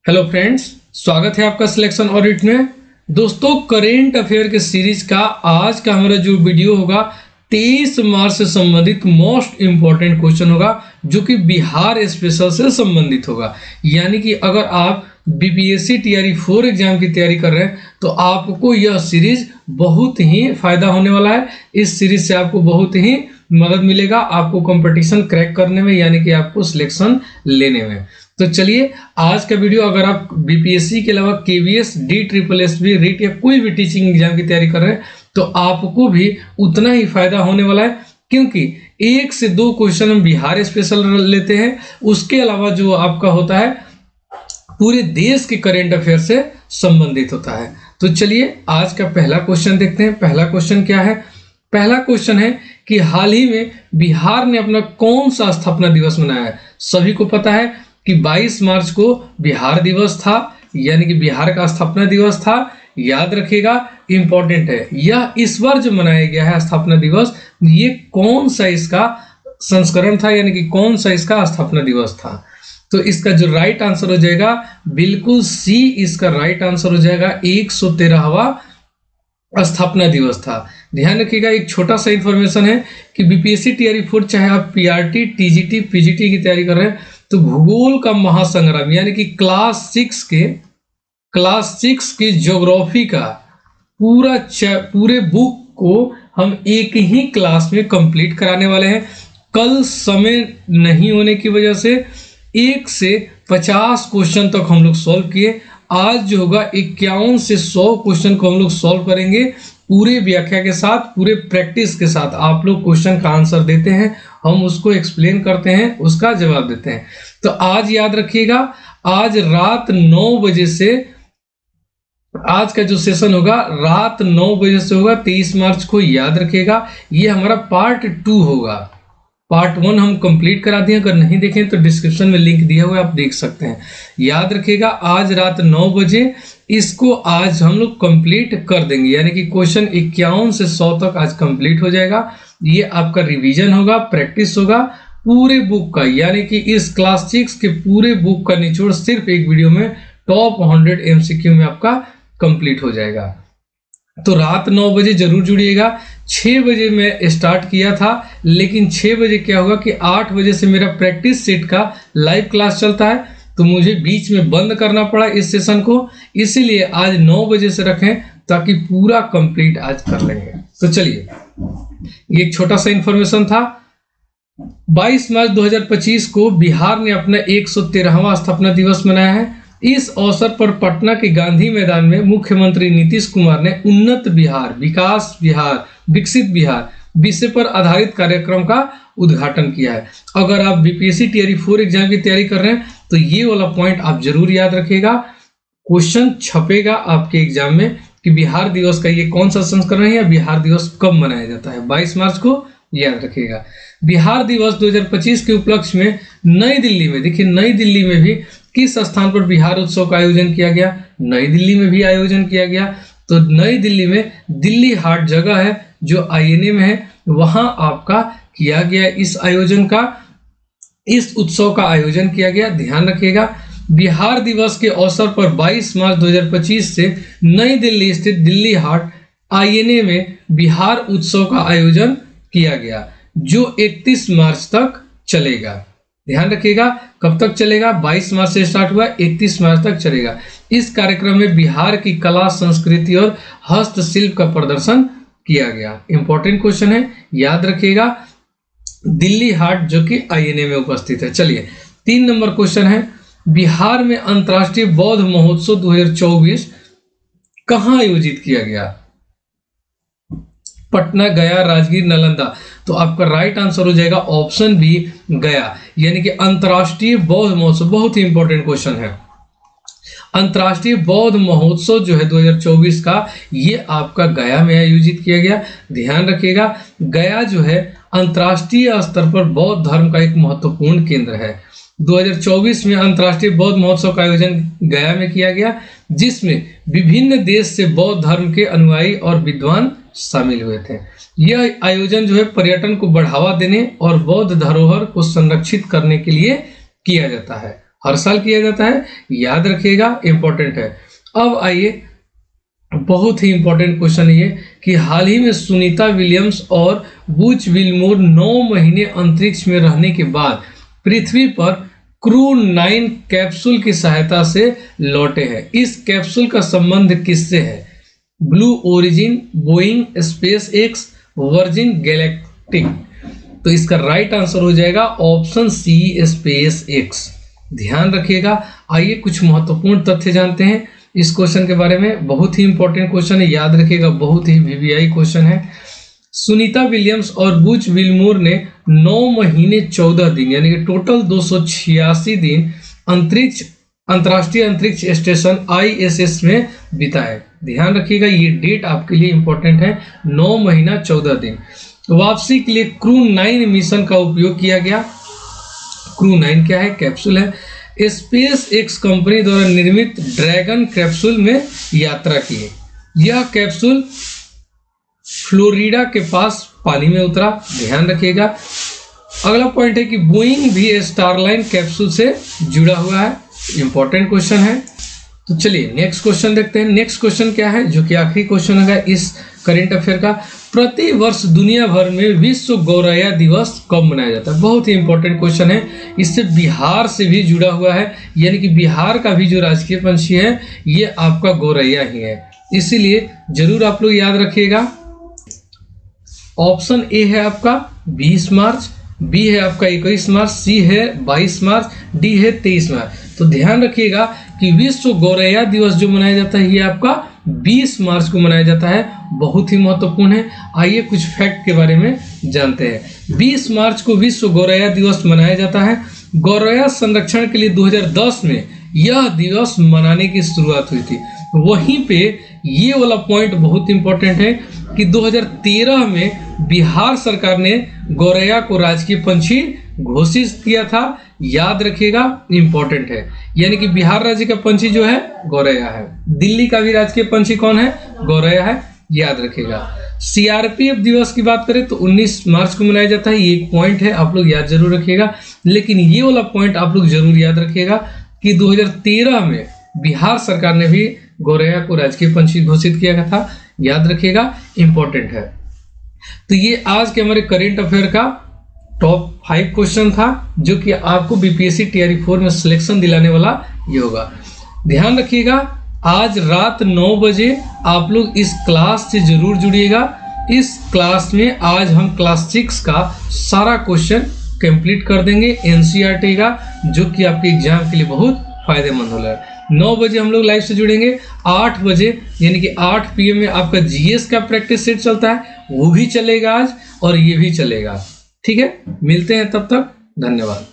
Hello friends, स्वागत है आपका सिलेक्शन ऑडिट में। दोस्तों, करेंट अफेयर के सीरीज का आज का हमारा जो वीडियो होगा 23 मार्च से संबंधित मोस्ट इंपॉर्टेंट क्वेश्चन होगा, जो कि बिहार स्पेशल से संबंधित होगा। यानी कि अगर आप बीपीएससी टीआरई 4 एग्जाम की तैयारी कर रहे हैं तो आपको यह सीरीज बहुत ही फायदा होने वाला है। इस सीरीज से आपको बहुत ही मदद मिलेगा आपको कंपटीशन क्रैक करने में, यानी कि आपको सिलेक्शन लेने में। तो चलिए, आज का वीडियो अगर आप बीपीएससी के अलावा केवीएस, DSSB, रीट या कोई भी टीचिंग एग्जाम की तैयारी कर रहे हैं तो आपको भी उतना ही फायदा होने वाला है, क्योंकि 1 से 2 क्वेश्चन हम बिहार स्पेशल लेते हैं। उसके अलावा जो आपका होता है पूरे देश के करेंट अफेयर से संबंधित होता है। तो चलिए, आज का पहला क्वेश्चन देखते हैं। पहला क्वेश्चन क्या है? पहला क्वेश्चन है कि हाल ही में बिहार ने अपना कौन सा स्थापना दिवस मनाया है। सभी को पता है कि 22 मार्च को बिहार दिवस था, यानी कि बिहार का स्थापना दिवस था। याद रखिएगा, इंपॉर्टेंट है, यह इस बार जो मनाया गया है स्थापना दिवस, ये कौन सा इसका संस्करण था, यानी कि कौन सा इसका स्थापना दिवस था। तो इसका जो राइट आंसर हो जाएगा बिल्कुल सी, इसका राइट आंसर हो जाएगा 113वां स्थापना दिवस था। ध्यान रखिएगा, एक छोटा सा इंफॉर्मेशन है कि बीपीएससी टीआरई 4 चाहे आप पीआरटी, टीजीटी, पीजीटी की तैयारी कर रहे हैं तो भूगोल का महासंग्राम, यानी कि क्लास 6 के ज्योग्राफी का पूरे बुक को हम एक ही क्लास में कंप्लीट कराने वाले हैं। कल समय नहीं होने की वजह से 1 से 50 क्वेश्चन तक हम लोग सॉल्व किए। आज जो होगा 51 से 100 क्वेश्चन को हम लोग सॉल्व करेंगे, पूरे व्याख्या के साथ, पूरे प्रैक्टिस के साथ। आप लोग क्वेश्चन का आंसर देते हैं, हम उसको एक्सप्लेन करते हैं, उसका जवाब देते हैं। तो आज याद रखिएगा, आज रात 9 बजे से आज का जो सेशन होगा रात 9 बजे से होगा, 23 मार्च को। याद रखिएगा, ये हमारा पार्ट 2 होगा। पार्ट 1 हम कंप्लीट करा दिए, अगर नहीं देखें तो डिस्क्रिप्शन में लिंक दिया हुआ है, आप देख सकते हैं। याद रखिएगा, आज रात 9 बजे इसको आज हम लोग कंप्लीट कर देंगे, यानी कि क्वेश्चन 51 से 100 तक आज कंप्लीट हो जाएगा। ये आपका रिवीजन होगा, प्रैक्टिस होगा पूरे बुक का, यानी कि इस क्लास 6 के पूरे बुक का निचोड़ सिर्फ एक वीडियो में टॉप 100 MCQ में आपका कंप्लीट हो जाएगा। तो रात 9 बजे जरूर जुड़िएगा। 6 बजे मैं स्टार्ट किया था, लेकिन 6 बजे क्या होगा कि 8 बजे से मेरा प्रैक्टिस सेट का लाइव क्लास चलता है, तो मुझे बीच में बंद करना पड़ा इस सेशन को। इसीलिए आज 9 बजे से रखें ताकि पूरा कंप्लीट आज कर लेंगे। तो चलिए, ये एक छोटा सा इंफॉर्मेशन था। 22 मार्च 2025 को बिहार ने अपना 113वां स्थापना दिवस मनाया है। इस अवसर पर पटना के गांधी मैदान में मुख्यमंत्री नीतीश कुमार ने उन्नत बिहार, विकास बिहार, विकसित बिहार विषय पर आधारित कार्यक्रम का उद्घाटन किया है। अगर आप बीपीएससी टीआरई 4 एग्जाम की तैयारी कर रहे हैं तो ये वाला पॉइंट आप जरूर याद रखिएगा। क्वेश्चन छपेगा आपके एग्जाम में कि बिहार दिवस का ये कौन सा संस्करण है या बिहार दिवस कब मनाया जाता है। 22 मार्च को याद रखिएगा। बिहार दिवस 2025 के उपलक्ष्य में नई दिल्ली में, देखिए नई दिल्ली में भी किस स्थान पर बिहार उत्सव का आयोजन किया गया। नई दिल्ली में भी आयोजन किया गया। तो नई दिल्ली में दिल्ली हाट जगह है जो INA में है, वहां आपका किया गया इस आयोजन का, इस उत्सव का आयोजन किया गया। ध्यान रखिएगा, बिहार दिवस के अवसर पर 22 मार्च 2025 से नई दिल्ली स्थित दिल्ली हाट INA में बिहार उत्सव का आयोजन किया गया, जो 31 मार्च तक चलेगा। ध्यान रखिएगा, कब तक चलेगा? 22 मार्च से स्टार्ट हुआ, 31 मार्च तक चलेगा। इस कार्यक्रम में बिहार की कला, संस्कृति और हस्तशिल्प का प्रदर्शन किया गया। इंपॉर्टेंट क्वेश्चन है, याद रखिएगा। दिल्ली हाट जो कि INA में उपस्थित है। चलिए, 3 नंबर क्वेश्चन है, बिहार में अंतर्राष्ट्रीय बौद्ध महोत्सव 2024 कहाँ आयोजित किया गया? पटना, गया, राजगीर, नालंदा। तो आपका राइट आंसर हो जाएगा ऑप्शन बी, गया। यानी कि अंतर्राष्ट्रीय बौद्ध महोत्सव, बहुत ही इंपॉर्टेंट क्वेश्चन है। अंतर्राष्ट्रीय बौद्ध महोत्सव जो है 2024 का, ये आपका गया में आयोजित किया गया। ध्यान रखिएगा, गया जो है अंतर्राष्ट्रीय स्तर पर बौद्ध धर्म का एक महत्वपूर्ण केंद्र है। 2024 में अंतर्राष्ट्रीय बौद्ध महोत्सव का आयोजन गया में किया गया, जिसमें विभिन्न देश से बौद्ध धर्म के अनुयायी और विद्वान शामिल हुए थे। यह आयोजन जो है पर्यटन को बढ़ावा देने और बौद्ध धरोहर को संरक्षित करने के लिए किया जाता है। हर साल किया जाता है, याद रखिएगा, इंपॉर्टेंट है। अब आइए, बहुत ही इंपॉर्टेंट क्वेश्चन ये कि हाल ही में सुनीता विलियम्स और बुच विल्मोर 9 महीने अंतरिक्ष में रहने के बाद पृथ्वी पर क्रू 9 कैप्सूल की सहायता से लौटे हैं। इस कैप्सूल का संबंध किससे है? Blue origin, Boeing, space x, virgin galactic. तो इसका राइट आंसर हो जाएगा ऑप्शन सी, स्पेस एक्स। ध्यान रखिएगा। आइए कुछ महत्वपूर्ण तथ्य जानते हैं इस क्वेश्चन के बारे में। बहुत ही इंपॉर्टेंट क्वेश्चन है, याद रखिएगा, बहुत ही वीवीआई क्वेश्चन है। सुनीता विलियम्स और बुच विल्मोर ने 9 महीने 14 दिन यानी कि टोटल 286 दिन अंतर्राष्ट्रीय अंतरिक्ष स्टेशन ISS में बिताए। ध्यान रखिएगा, ये डेट आपके लिए इंपॉर्टेंट है, 9 महीना 14 दिन। वापसी के लिए क्रू 9 मिशन का उपयोग किया गया। क्रू 9 क्या है? कैप्सूल है। स्पेस एक्स कंपनी द्वारा निर्मित ड्रैगन कैप्सूल में यात्रा की है। यह कैप्सूल फ्लोरिडा के पास पानी में उतरा। ध्यान रखिएगा। अगला पॉइंट है कि बोइंग भी स्टारलाइन कैप्सूल से जुड़ा हुआ है। इंपॉर्टेंट क्वेश्चन है। तो चलिए नेक्स्ट क्वेश्चन देखते हैं। नेक्स्ट क्वेश्चन क्या है, जो कि आखिरी क्वेश्चन होगा इस करंट अफेयर का। प्रति वर्ष दुनिया भर में विश्व गौरैया दिवस कब मनाया जाता है? बहुत ही इंपॉर्टेंट क्वेश्चन है। इससे बिहार से भी जुड़ा हुआ है, यानी कि बिहार का भी जो राजकीय पंछी है ये आपका गौरैया ही है, इसीलिए जरूर आप लोग याद रखिएगा। ऑप्शन ए है आपका 20 मार्च, बी है आपका 21 मार्च, सी है 22 मार्च, डी है 23 मार्च। तो ध्यान रखिएगा कि विश्व गौरैया दिवस जो मनाया जाता है ये आपका 20 मार्च को मनाया जाता है। बहुत ही महत्वपूर्ण है। आइए कुछ फैक्ट के बारे में जानते हैं। 20 मार्च को विश्व गौरैया दिवस मनाया जाता है। गौरैया संरक्षण के लिए 2010 में यह दिवस मनाने की शुरुआत हुई थी। वहीं पे ये वाला पॉइंट बहुत इंपॉर्टेंट है कि 2013 में बिहार सरकार ने गौरैया को राजकीय पंछी घोषित किया था। याद रखिएगा, इंपॉर्टेंट है। यानी कि बिहार राज्य का पंछी जो है गौरैया है। दिल्ली का भी राजकीय पंछी कौन है? गौरैया है, याद रखिएगा। CRPF दिवस की बात करें तो 19 मार्च को मनाया जाता है। ये एक पॉइंट है, आप लोग याद जरूर रखिएगा। लेकिन ये वाला पॉइंट आप लोग जरूर याद रखिएगा कि 2013 में बिहार सरकार ने भी गौरैया को राजकीय पंछी घोषित किया गया था। याद रखिएगा, इंपॉर्टेंट है। तो ये आज के हमारे करेंट अफेयर का टॉप 5 क्वेश्चन था, जो कि आपको BPSC TRE 4 में सिलेक्शन दिलाने वाला ये होगा। ध्यान रखिएगा, आज रात 9 बजे आप लोग इस क्लास से जरूर जुड़िएगा। इस क्लास में आज हम क्लास 6 का सारा क्वेश्चन कंप्लीट कर देंगे NCERT का, जो कि आपके एग्जाम के लिए बहुत फायदेमंद होगा। 9 बजे हम लोग लाइव से जुड़ेंगे। 8 बजे यानी कि 8 PM में आपका GS का प्रैक्टिस सेट चलता है, वो भी चलेगा आज, और ये भी चलेगा। ठीक है, मिलते हैं तब तक, धन्यवाद।